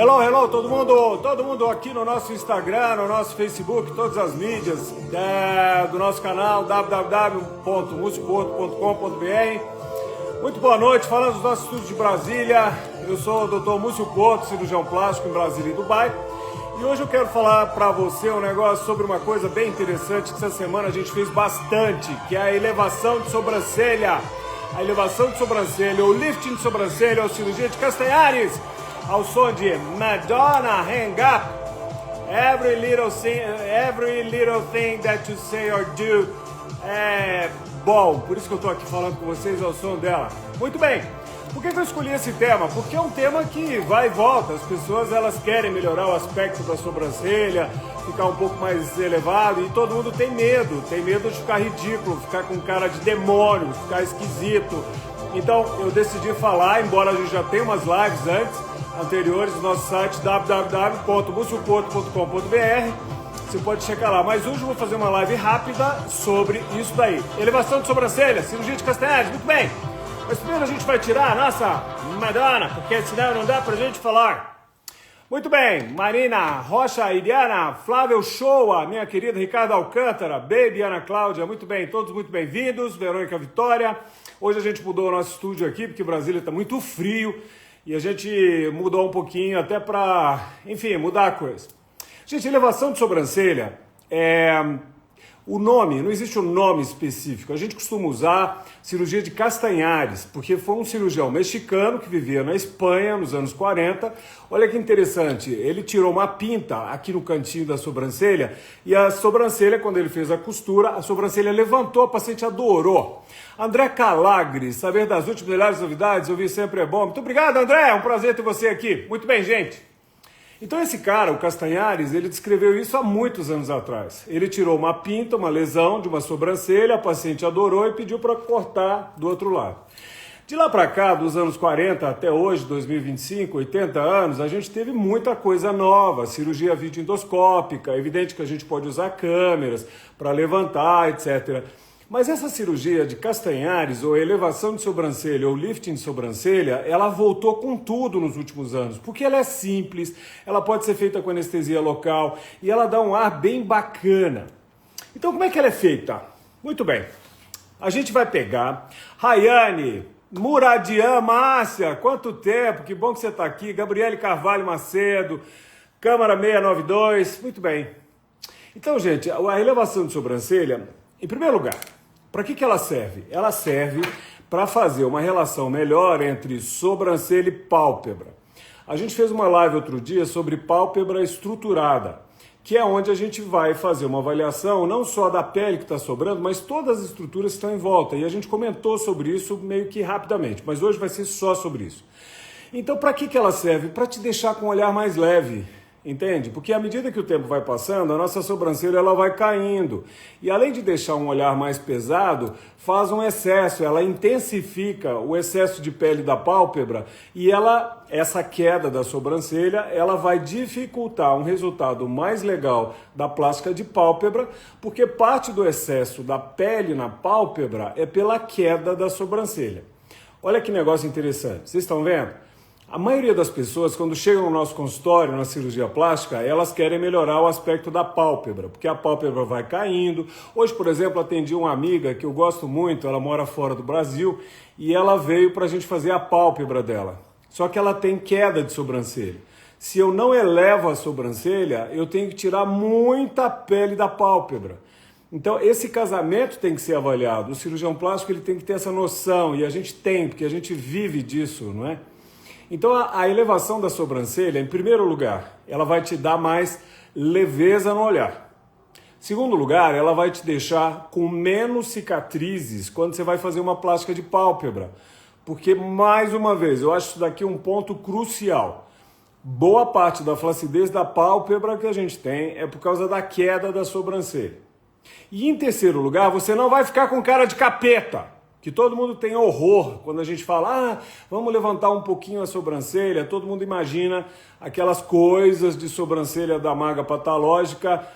Hello, todo mundo aqui no nosso Instagram, no nosso Facebook, todas as mídias do nosso canal www.musicporto.com.br. Muito boa noite, falando dos nossos estúdios de Brasília. Eu sou o Dr. Múcio Porto, cirurgião plástico em Brasília e Dubai. E hoje eu quero falar para você um negócio sobre uma coisa bem interessante que essa semana a gente fez bastante, que é a elevação de sobrancelha. A elevação de sobrancelha, ou lifting de sobrancelha, ou cirurgia de Castanhares, ao som de Madonna, Hang Up. Every little thing that you say or do é bom. Por isso que eu tô aqui falando com vocês ao som dela. Muito bem. Por que eu escolhi esse tema? Porque é um tema que vai e volta. As pessoas elas querem melhorar o aspecto da sobrancelha, ficar um pouco mais elevado, e todo mundo tem medo de ficar ridículo, ficar com cara de demônio, ficar esquisito. Então eu decidi falar, embora a gente já tenha umas lives anteriores no nosso site www.musicporto.com.br. Você pode checar lá, mas hoje eu vou fazer uma live rápida sobre isso daí. Elevação de sobrancelha, cirurgia de Castanhares, muito bem. Mas primeiro a gente vai tirar a nossa Madonna, porque senão não dá pra gente falar. Muito bem, Marina Rocha, Iriana, Flávio Shoa, minha querida Ricardo Alcântara, Baby Ana Cláudia, muito bem, todos muito bem-vindos, Verônica Vitória. Hoje a gente mudou o nosso estúdio aqui, porque Brasília está muito frio, e a gente mudou um pouquinho até para, enfim, mudar a coisa. Gente, elevação de sobrancelha o nome, não existe um nome específico. A gente costuma usar cirurgia de Castanhares, porque foi um cirurgião mexicano que vivia na Espanha nos anos 40. Olha que interessante, ele tirou uma pinta aqui no cantinho da sobrancelha, e a sobrancelha, quando ele fez a costura, a sobrancelha levantou, a paciente adorou. André Calagres, saber das últimas melhores novidades, ouvir sempre é bom. Muito obrigado, André, é um prazer ter você aqui. Muito bem, gente. Então esse cara, o Castanhares, ele descreveu isso há muitos anos atrás. Ele tirou uma pinta, uma lesão de uma sobrancelha, a paciente adorou e pediu para cortar do outro lado. De lá para cá, dos anos 40 até hoje, 2025, 80 anos, a gente teve muita coisa nova, cirurgia videoendoscópica, é evidente que a gente pode usar câmeras para levantar, etc. Mas essa cirurgia de Castanhares, ou elevação de sobrancelha, ou lifting de sobrancelha, ela voltou com tudo nos últimos anos, porque ela é simples, ela pode ser feita com anestesia local, e ela dá um ar bem bacana. Então como é que ela é feita? Muito bem, a gente vai pegar Rayane, Muradian, Márcia, quanto tempo, que bom que você está aqui, Gabriele Carvalho Macedo, Câmara 692, muito bem. Então, gente, a elevação de sobrancelha, em primeiro lugar, para que ela serve? Ela serve para fazer uma relação melhor entre sobrancelha e pálpebra. A gente fez uma live outro dia sobre pálpebra estruturada, que é onde a gente vai fazer uma avaliação não só da pele que está sobrando, mas todas as estruturas que estão em volta. E a gente comentou sobre isso meio que rapidamente, mas hoje vai ser só sobre isso. Então, para que ela serve? Para te deixar com um olhar mais leve. Entende? Porque à medida que o tempo vai passando, a nossa sobrancelha ela vai caindo. E além de deixar um olhar mais pesado, faz um excesso, ela intensifica o excesso de pele da pálpebra, e essa queda da sobrancelha, ela vai dificultar um resultado mais legal da plástica de pálpebra, porque parte do excesso da pele na pálpebra é pela queda da sobrancelha. Olha que negócio interessante, vocês estão vendo? A maioria das pessoas, quando chegam no nosso consultório, na cirurgia plástica, elas querem melhorar o aspecto da pálpebra, porque a pálpebra vai caindo. Hoje, por exemplo, atendi uma amiga que eu gosto muito, ela mora fora do Brasil, e ela veio para a gente fazer a pálpebra dela. Só que ela tem queda de sobrancelha. Se eu não elevo a sobrancelha, eu tenho que tirar muita pele da pálpebra. Então, esse casamento tem que ser avaliado. O cirurgião plástico ele tem que ter essa noção, e a gente tem, porque a gente vive disso, não é? Então a elevação da sobrancelha, em primeiro lugar, ela vai te dar mais leveza no olhar. Segundo lugar, ela vai te deixar com menos cicatrizes quando você vai fazer uma plástica de pálpebra. Porque, mais uma vez, eu acho isso daqui um ponto crucial. Boa parte da flacidez da pálpebra que a gente tem é por causa da queda da sobrancelha. E em terceiro lugar, você não vai ficar com cara de capeta, que todo mundo tem horror quando a gente fala, vamos levantar um pouquinho a sobrancelha, todo mundo imagina aquelas coisas de sobrancelha da maga patológica.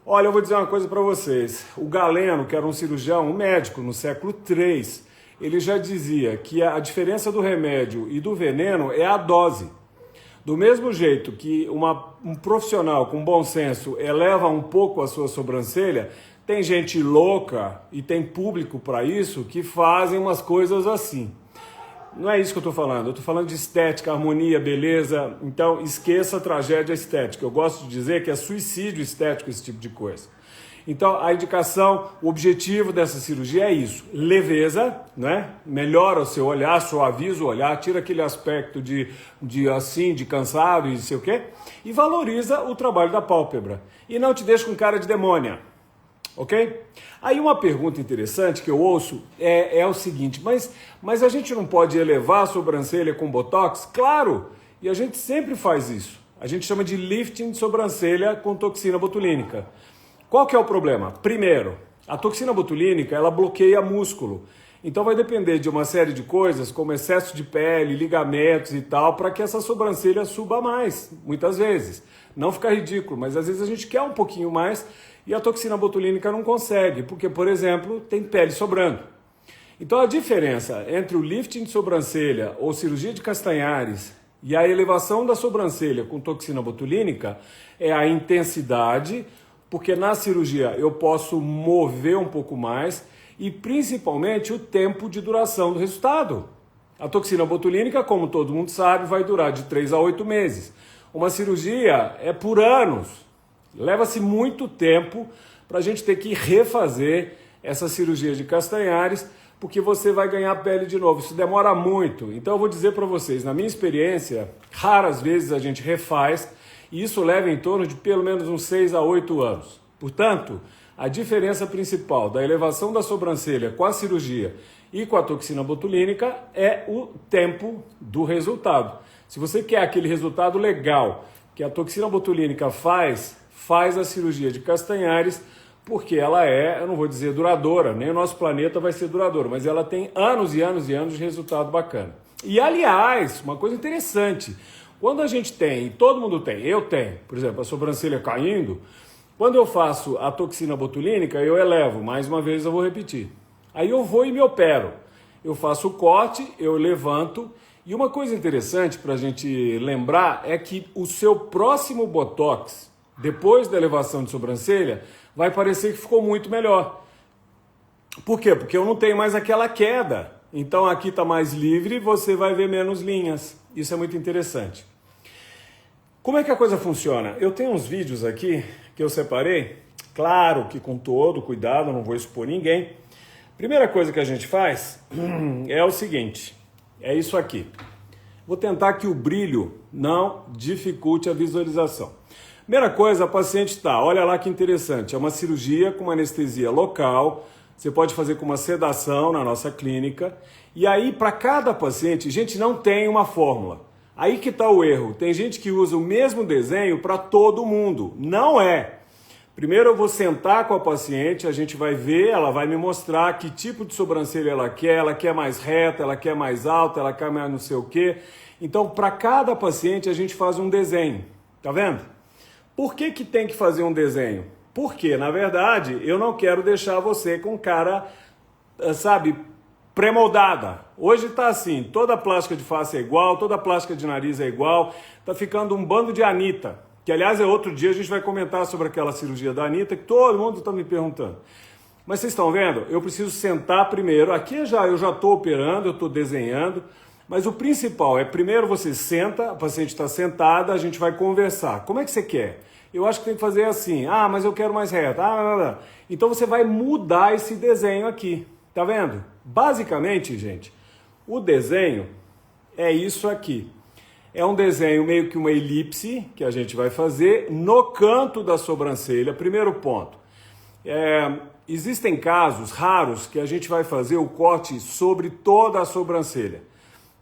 Olha, eu vou dizer uma coisa para vocês, o Galeno, que era um cirurgião, um médico no século III, ele já dizia que a diferença do remédio e do veneno é a dose. Do mesmo jeito que um profissional com bom senso eleva um pouco a sua sobrancelha, tem gente louca e tem público para isso que fazem umas coisas assim. Não é isso que eu estou falando de estética, harmonia, beleza. Então esqueça a tragédia estética. Eu gosto de dizer que é suicídio estético esse tipo de coisa. Então a indicação, o objetivo dessa cirurgia é isso, leveza, né? Melhora o seu olhar, suaviza o olhar, tira aquele aspecto de cansado e não sei o quê, e valoriza o trabalho da pálpebra. E não te deixa com cara de demônia, ok? Aí uma pergunta interessante que eu ouço é o seguinte, mas a gente não pode elevar a sobrancelha com botox? Claro, e a gente sempre faz isso. A gente chama de lifting de sobrancelha com toxina botulínica. Qual que é o problema? Primeiro, a toxina botulínica, ela bloqueia músculo. Então vai depender de uma série de coisas, como excesso de pele, ligamentos e tal, para que essa sobrancelha suba mais, muitas vezes. Não fica ridículo, mas às vezes a gente quer um pouquinho mais e a toxina botulínica não consegue, porque, por exemplo, tem pele sobrando. Então a diferença entre o lifting de sobrancelha ou cirurgia de Castanhares e a elevação da sobrancelha com toxina botulínica é a intensidade, porque na cirurgia eu posso mover um pouco mais e principalmente o tempo de duração do resultado. A toxina botulínica, como todo mundo sabe, vai durar de 3 a 8 meses. Uma cirurgia é por anos. Leva-se muito tempo para a gente ter que refazer essa cirurgia de Castanhares, porque você vai ganhar pele de novo. Isso demora muito. Então eu vou dizer para vocês, na minha experiência, raras vezes a gente refaz, e isso leva em torno de pelo menos uns 6 a 8 anos. Portanto, a diferença principal da elevação da sobrancelha com a cirurgia e com a toxina botulínica é o tempo do resultado. Se você quer aquele resultado legal que a toxina botulínica faz a cirurgia de Castanhares, porque ela eu não vou dizer duradoura, nem o nosso planeta vai ser duradouro, mas ela tem anos e anos e anos de resultado bacana. E aliás, uma coisa interessante, quando a gente tem, todo mundo tem, eu tenho, por exemplo, a sobrancelha caindo, quando eu faço a toxina botulínica, eu elevo, mais uma vez eu vou repetir. Aí eu vou e me opero. Eu faço o corte, eu levanto, e uma coisa interessante para a gente lembrar é que o seu próximo botox, depois da elevação de sobrancelha, vai parecer que ficou muito melhor. Por quê? Porque eu não tenho mais aquela queda. Então aqui está mais livre e você vai ver menos linhas. Isso é muito interessante. Como é que a coisa funciona? Eu tenho uns vídeos aqui que eu separei. Claro que com todo cuidado, não vou expor ninguém. Primeira coisa que a gente faz é o seguinte. É isso aqui. Vou tentar que o brilho não dificulte a visualização. Primeira coisa, a paciente está, olha lá que interessante, é uma cirurgia com uma anestesia local, você pode fazer com uma sedação na nossa clínica, e aí para cada paciente, gente, não tem uma fórmula. Aí que está o erro, tem gente que usa o mesmo desenho para todo mundo, não é. Primeiro eu vou sentar com a paciente, a gente vai ver, ela vai me mostrar que tipo de sobrancelha ela quer mais reta, ela quer mais alta, ela quer mais não sei o quê. Então para cada paciente a gente faz um desenho, tá vendo? Por que tem que fazer um desenho? Porque, na verdade, eu não quero deixar você com cara, sabe, pré-moldada. Hoje está assim, toda plástica de face é igual, toda plástica de nariz é igual, tá ficando um bando de Anitta, que aliás outro dia a gente vai comentar sobre aquela cirurgia da Anitta, que todo mundo está me perguntando. Mas vocês estão vendo? Eu preciso sentar primeiro, aqui eu já estou operando, eu estou desenhando, mas o principal é, primeiro você senta, a paciente está sentada, a gente vai conversar. Como é que você quer? Eu acho que tem que fazer assim, mas eu quero mais reto. Então você vai mudar esse desenho aqui, tá vendo? Basicamente, gente, o desenho é isso aqui. É um desenho meio que uma elipse que a gente vai fazer no canto da sobrancelha. Primeiro ponto, existem casos raros que a gente vai fazer o corte sobre toda a sobrancelha.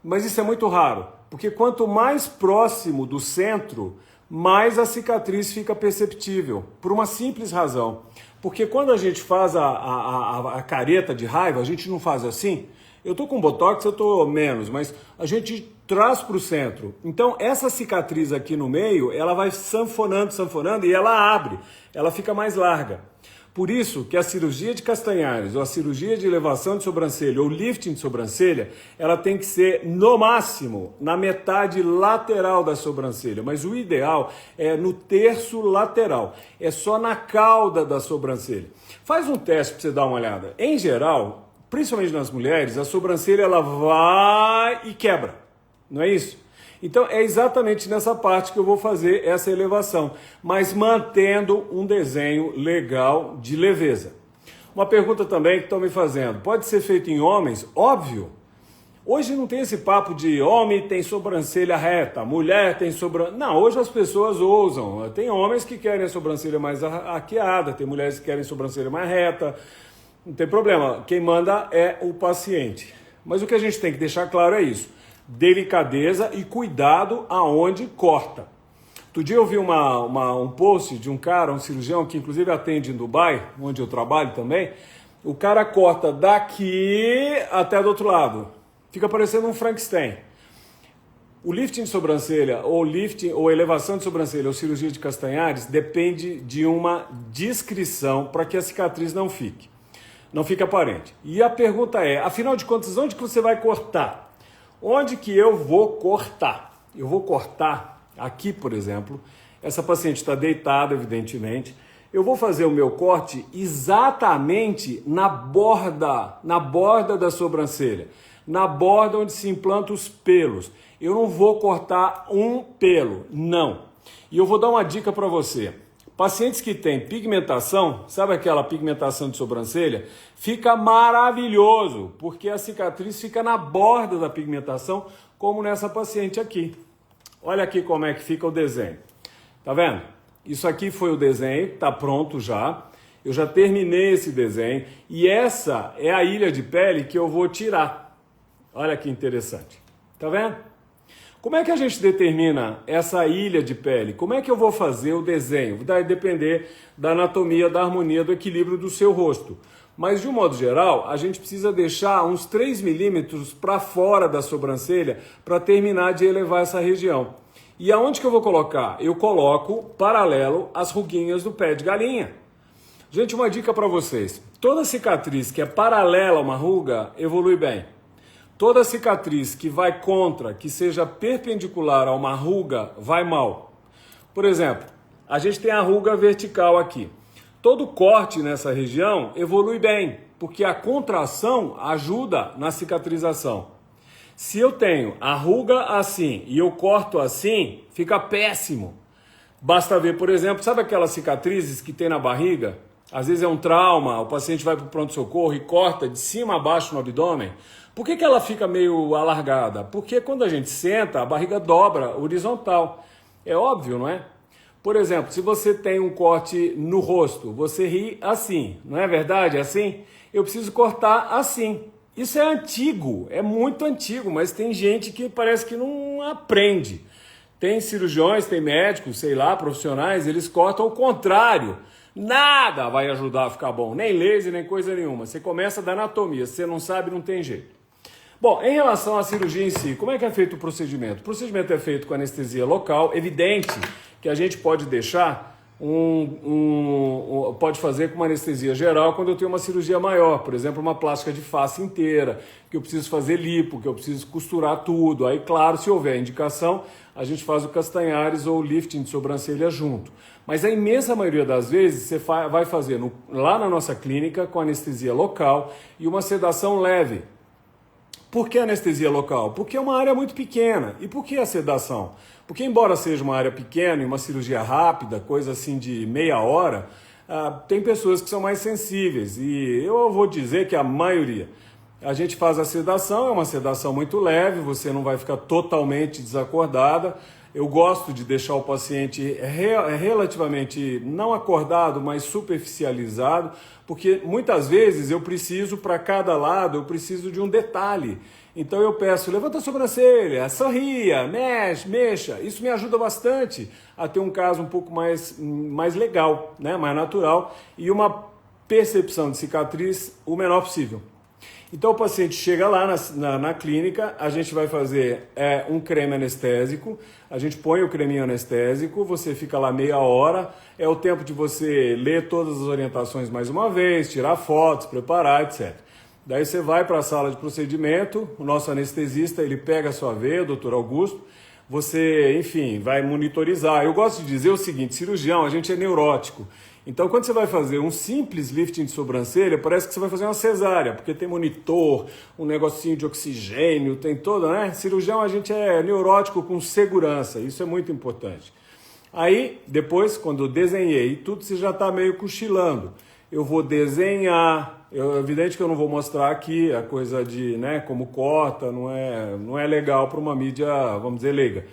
Mas isso é muito raro, porque quanto mais próximo do centro, mais a cicatriz fica perceptível, por uma simples razão. Porque quando a gente faz a careta de raiva, a gente não faz assim. Eu tô com botox, eu tô menos, mas a gente traz para o centro. Então essa cicatriz aqui no meio, ela vai sanfonando e ela abre, ela fica mais larga. Por isso que a cirurgia de Castanhares, ou a cirurgia de elevação de sobrancelha, ou lifting de sobrancelha, ela tem que ser, no máximo, na metade lateral da sobrancelha. Mas o ideal é no terço lateral. É só na cauda da sobrancelha. Faz um teste para você dar uma olhada. Em geral, principalmente nas mulheres, a sobrancelha ela vai e quebra. Não é isso? Então é exatamente nessa parte que eu vou fazer essa elevação, mas mantendo um desenho legal de leveza. Uma pergunta também que estão me fazendo, pode ser feito em homens? Óbvio! Hoje não tem esse papo de homem tem sobrancelha reta, mulher tem sobrancelha... Não, hoje as pessoas ousam. Tem homens que querem a sobrancelha mais arqueada, tem mulheres que querem sobrancelha mais reta. Não tem problema, quem manda é o paciente. Mas o que a gente tem que deixar claro é isso. Delicadeza e cuidado aonde corta. Outro dia eu vi um post de um cara, um cirurgião que inclusive atende em Dubai, onde eu trabalho também. O cara corta daqui até do outro lado. Fica parecendo um Frankenstein. O lifting de sobrancelha, ou elevação de sobrancelha, ou cirurgia de Castanhares, depende de uma discrição para que a cicatriz não fique aparente. E a pergunta é, afinal de contas, onde que você vai cortar? Onde que eu vou cortar? Eu vou cortar aqui, por exemplo. Essa paciente está deitada, evidentemente. Eu vou fazer o meu corte exatamente na borda da sobrancelha. Na borda onde se implantam os pelos. Eu não vou cortar um pelo, não. E eu vou dar uma dica para você. Pacientes que têm pigmentação, sabe aquela pigmentação de sobrancelha? Fica maravilhoso, porque a cicatriz fica na borda da pigmentação, como nessa paciente aqui. Olha aqui como é que fica o desenho. Tá vendo? Isso aqui foi o desenho, tá pronto já. Eu já terminei esse desenho e essa é a ilha de pele que eu vou tirar. Olha que interessante. Tá vendo? Como é que a gente determina essa ilha de pele? Como é que eu vou fazer o desenho? Vai depender da anatomia, da harmonia, do equilíbrio do seu rosto. Mas, de um modo geral, a gente precisa deixar uns 3 milímetros para fora da sobrancelha para terminar de elevar essa região. E aonde que eu vou colocar? Eu coloco paralelo às ruguinhas do pé de galinha. Gente, uma dica para vocês. Toda cicatriz que é paralela a uma ruga, evolui bem. Toda cicatriz que vai contra, que seja perpendicular a uma ruga, vai mal. Por exemplo, a gente tem a ruga vertical aqui. Todo corte nessa região evolui bem, porque a contração ajuda na cicatrização. Se eu tenho a ruga assim e eu corto assim, fica péssimo. Basta ver, por exemplo, sabe aquelas cicatrizes que tem na barriga? Às vezes é um trauma, o paciente vai para o pronto-socorro e corta de cima a baixo no abdômen. Por que ela fica meio alargada? Porque quando a gente senta, a barriga dobra horizontal. É óbvio, não é? Por exemplo, se você tem um corte no rosto, você ri assim, não é verdade? Assim? Eu preciso cortar assim. Isso é antigo, é muito antigo, mas tem gente que parece que não aprende. Tem cirurgiões, tem médicos, sei lá, profissionais, eles cortam ao contrário. Nada vai ajudar a ficar bom, nem laser, nem coisa nenhuma. Você começa da anatomia, se você não sabe, não tem jeito. Bom, em relação à cirurgia em si, como é que é feito o procedimento? O procedimento é feito com anestesia local, evidente que a gente pode deixar pode fazer com uma anestesia geral quando eu tenho uma cirurgia maior, por exemplo, uma plástica de face inteira, que eu preciso fazer lipo, que eu preciso costurar tudo. Aí, claro, se houver indicação, a gente faz o Castanhares ou o lifting de sobrancelha junto. Mas a imensa maioria das vezes você vai fazer lá na nossa clínica com anestesia local e uma sedação leve. Por que anestesia local? Porque é uma área muito pequena. E por que a sedação? Porque embora seja uma área pequena e uma cirurgia rápida, coisa assim de meia hora, tem pessoas que são mais sensíveis. E eu vou dizer que a maioria. A gente faz a sedação, é uma sedação muito leve, você não vai ficar totalmente desacordada. Eu gosto de deixar o paciente relativamente não acordado, mas superficializado, porque muitas vezes eu preciso, para cada lado, eu preciso de um detalhe. Então eu peço, levanta a sobrancelha, sorria, mexa. Isso me ajuda bastante a ter um caso um pouco mais legal, né? Mais natural e uma percepção de cicatriz o menor possível. Então o paciente chega lá na clínica, a gente vai fazer um creme anestésico, a gente põe o creminho anestésico, você fica lá meia hora, é o tempo de você ler todas as orientações mais uma vez, tirar fotos, preparar, etc. Daí você vai para a sala de procedimento, o nosso anestesista, ele pega a sua veia, o Dr. Augusto, você, enfim, vai monitorizar. Eu gosto de dizer o seguinte, cirurgião, a gente é neurótico. Então, quando você vai fazer um simples lifting de sobrancelha, parece que você vai fazer uma cesárea, porque tem monitor, um negocinho de oxigênio, tem todo, né? Cirurgião, a gente é neurótico com segurança, isso é muito importante. Aí, depois, quando eu desenhei tudo, você já está meio cochilando. Eu vou desenhar, é evidente que eu não vou mostrar aqui a coisa de, né, como corta, não é legal para uma mídia, vamos dizer, leiga.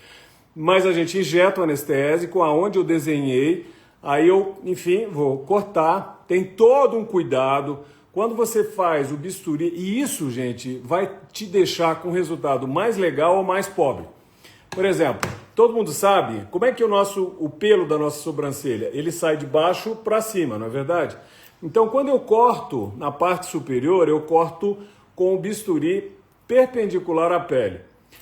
Mas a gente injeta o anestésico, aonde eu desenhei, aí eu, enfim, vou cortar, tem todo um cuidado. Quando você faz o bisturi, e isso, gente, vai te deixar com um resultado mais legal ou mais pobre. Por exemplo, todo mundo sabe como é que o pelo da nossa sobrancelha, ele sai de baixo para cima, não é verdade? Então, quando eu corto na parte superior, eu corto com o bisturi perpendicular à pele.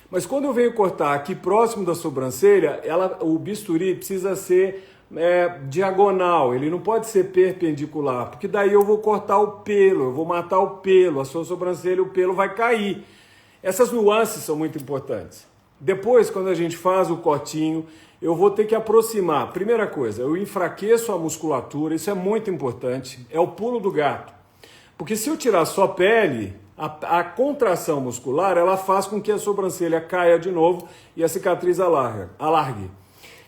Mas quando eu venho cortar aqui próximo da sobrancelha, o bisturi precisa ser diagonal, ele não pode ser perpendicular, porque daí eu vou cortar o pelo, eu vou matar o pelo, a sua sobrancelha, o pelo vai cair. Essas nuances são muito importantes. Depois, quando a gente faz o cortinho, eu vou ter que aproximar. Primeira coisa, eu enfraqueço a musculatura, isso é muito importante, é o pulo do gato. Porque se eu tirar só pele, a contração muscular, ela faz com que a sobrancelha caia de novo e a cicatriz alargue.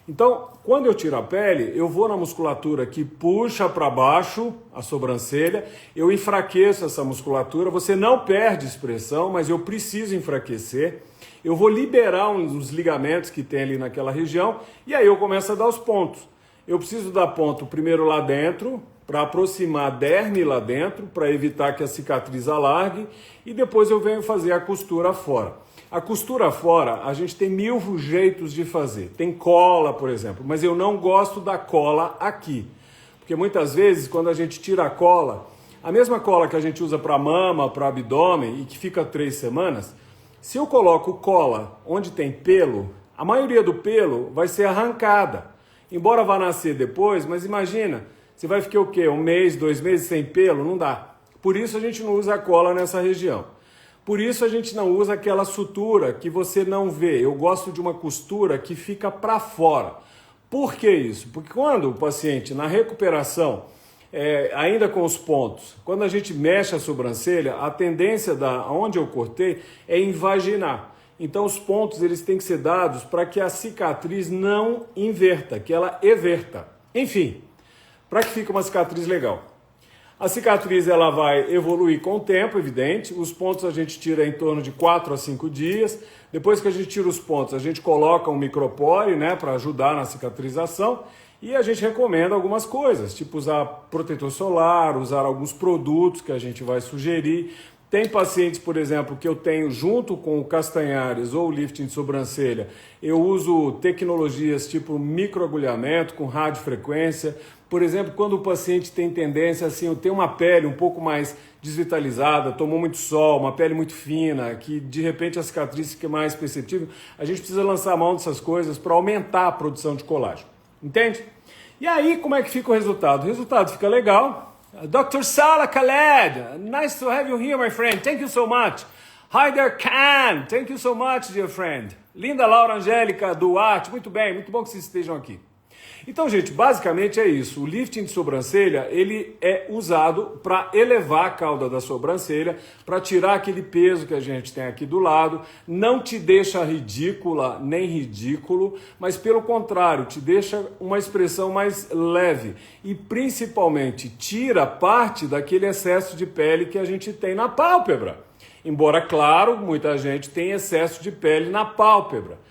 Então, quando eu tiro a pele, eu vou na musculatura que puxa para baixo a sobrancelha, eu enfraqueço essa musculatura, você não perde expressão, mas eu preciso enfraquecer. Eu vou liberar uns ligamentos que tem ali naquela região e aí eu começo a dar os pontos. Eu preciso dar ponto primeiro lá dentro, para aproximar a derme lá dentro, para evitar que a cicatriz alargue, e depois eu venho fazer a costura fora. A costura fora, a gente tem 1000 jeitos de fazer. Tem cola, por exemplo, mas eu não gosto da cola aqui. Porque muitas vezes, quando a gente tira a cola, a mesma cola que a gente usa para mama, para abdômen e que fica 3 semanas, se eu coloco cola onde tem pelo, a maioria do pelo vai ser arrancada. Embora vá nascer depois, mas imagina, você vai ficar o quê? 1 mês, 2 meses sem pelo? Não dá. Por isso a gente não usa cola nessa região. Por isso a gente não usa aquela sutura que você não vê. Eu gosto de uma costura que fica para fora. Por que isso? Porque quando o paciente, na recuperação, ainda com os pontos, quando a gente mexe a sobrancelha, a tendência onde eu cortei é invaginar. Então os pontos eles têm que ser dados para que a cicatriz não inverta, que ela everta. Enfim, para que fique uma cicatriz legal. A cicatriz ela vai evoluir com o tempo, evidente. Os pontos a gente tira em torno de 4 a 5 dias. Depois que a gente tira os pontos, a gente coloca um micropore, né, para ajudar na cicatrização. E a gente recomenda algumas coisas, tipo usar protetor solar, usar alguns produtos que a gente vai sugerir. Tem pacientes, por exemplo, que eu tenho junto com o Castanhares ou o lifting de sobrancelha, eu uso tecnologias tipo microagulhamento com radiofrequência. Por exemplo, quando o paciente tem tendência, assim, eu tenho uma pele um pouco mais desvitalizada, tomou muito sol, uma pele muito fina, que de repente a cicatriz fica mais perceptível, a gente precisa lançar a mão dessas coisas para aumentar a produção de colágeno. Entende? E aí, como é que fica o resultado? O resultado fica legal. Dr. Salah Khaled, nice to have you here, my friend. Thank you so much. Hi there, Khan. Thank you so much, dear friend. Linda Laura Angélica Duarte, muito bem, muito bom que vocês estejam aqui. Então, gente, basicamente é isso. O lifting de sobrancelha, ele é usado para elevar a cauda da sobrancelha, para tirar aquele peso que a gente tem aqui do lado. Não te deixa ridícula nem ridículo, mas pelo contrário, te deixa uma expressão mais leve. E principalmente tira parte daquele excesso de pele que a gente tem na pálpebra. Embora, claro, muita gente tem excesso de pele na pálpebra.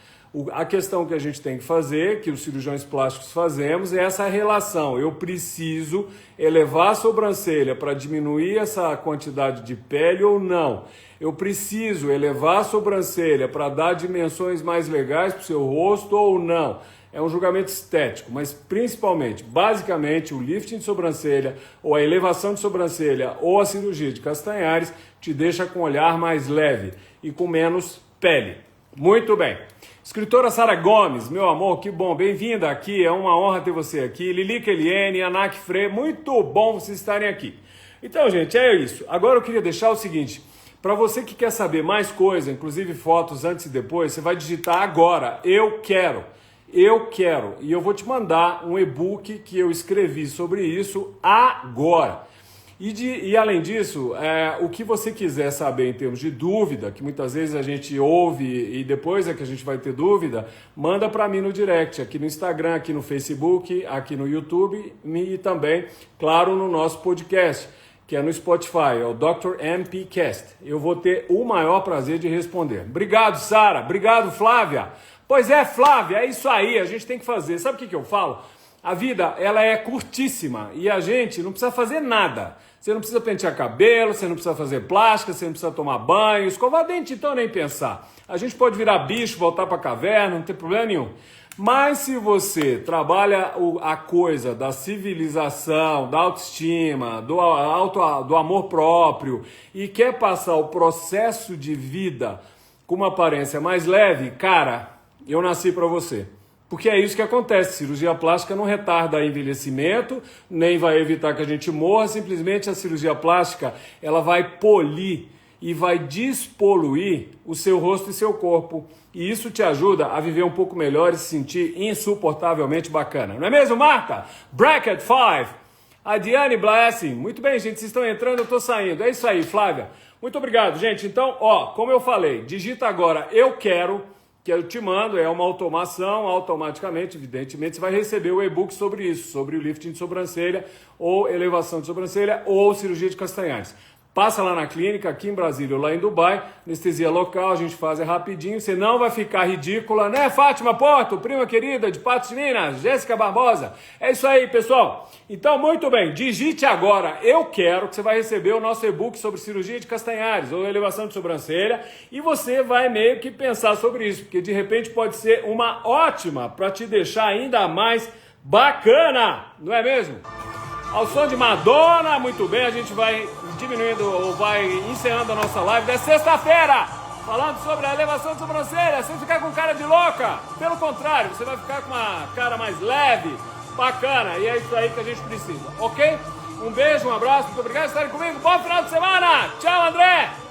A questão que a gente tem que fazer, que os cirurgiões plásticos fazemos, é essa relação. Eu preciso elevar a sobrancelha para diminuir essa quantidade de pele ou não? Eu preciso elevar a sobrancelha para dar dimensões mais legais para o seu rosto ou não? É um julgamento estético, mas principalmente, basicamente, o lifting de sobrancelha, ou a elevação de sobrancelha, ou a cirurgia de Castanhares, te deixa com um olhar mais leve e com menos pele. Muito bem. Escritora Sara Gomes, meu amor, que bom, bem-vinda aqui, é uma honra ter você aqui. Lilica Eliene, Anak Frey, muito bom vocês estarem aqui. Então, gente, é isso. Agora eu queria deixar o seguinte, para você que quer saber mais coisa, inclusive fotos antes e depois, você vai digitar agora, eu quero, e eu vou te mandar um e-book que eu escrevi sobre isso agora. E além disso, o que você quiser saber em termos de dúvida, que muitas vezes a gente ouve e depois é que a gente vai ter dúvida, manda para mim no direct, aqui no Instagram, aqui no Facebook, aqui no YouTube e também, claro, no nosso podcast, que é no Spotify, é o Dr. MP Cast. Eu vou ter o maior prazer de responder. Obrigado, Sara. Obrigado, Flávia. Pois é, Flávia, é isso aí, a gente tem que fazer. Sabe o que eu falo? A vida, ela é curtíssima e a gente não precisa fazer nada. Você não precisa pentear cabelo, você não precisa fazer plástica, você não precisa tomar banho, escovar dente, então nem pensar. A gente pode virar bicho, voltar para a caverna, não tem problema nenhum. Mas se você trabalha a coisa da civilização, da autoestima, do amor próprio e quer passar o processo de vida com uma aparência mais leve, cara, eu nasci para você. Porque é isso que acontece, cirurgia plástica não retarda envelhecimento, nem vai evitar que a gente morra, simplesmente a cirurgia plástica ela vai polir e vai despoluir o seu rosto e seu corpo. E isso te ajuda a viver um pouco melhor e se sentir insuportavelmente bacana. Não é mesmo, Marta? Bracket 5. A Diane Blessing. Muito bem, gente, vocês estão entrando, eu estou saindo. É isso aí, Flávia. Muito obrigado, gente. Então, como eu falei, digita agora eu quero, que eu te mando, é uma automação, automaticamente, evidentemente, você vai receber o e-book sobre isso, sobre o lifting de sobrancelha, ou elevação de sobrancelha, ou cirurgia de Castanhares. Passa lá na clínica, aqui em Brasília ou lá em Dubai, anestesia local, a gente faz rapidinho, você não vai ficar ridícula, né, Fátima Porto, prima querida de Patos de Minas, Jéssica Barbosa. É isso aí, pessoal. Então, muito bem, digite agora, eu quero, que você vai receber o nosso e-book sobre cirurgia de Castanhares ou elevação de sobrancelha, e você vai meio que pensar sobre isso, porque de repente pode ser uma ótima para te deixar ainda mais bacana, não é mesmo? Ao som de Madonna, muito bem, a gente vai diminuindo ou vai encerrando a nossa live da sexta-feira, falando sobre a elevação de sobrancelha, sem ficar com cara de louca. Pelo contrário, você vai ficar com uma cara mais leve, bacana, e é isso aí que a gente precisa, ok? Um beijo, um abraço, muito obrigado por estarem comigo, bom final de semana, tchau, André!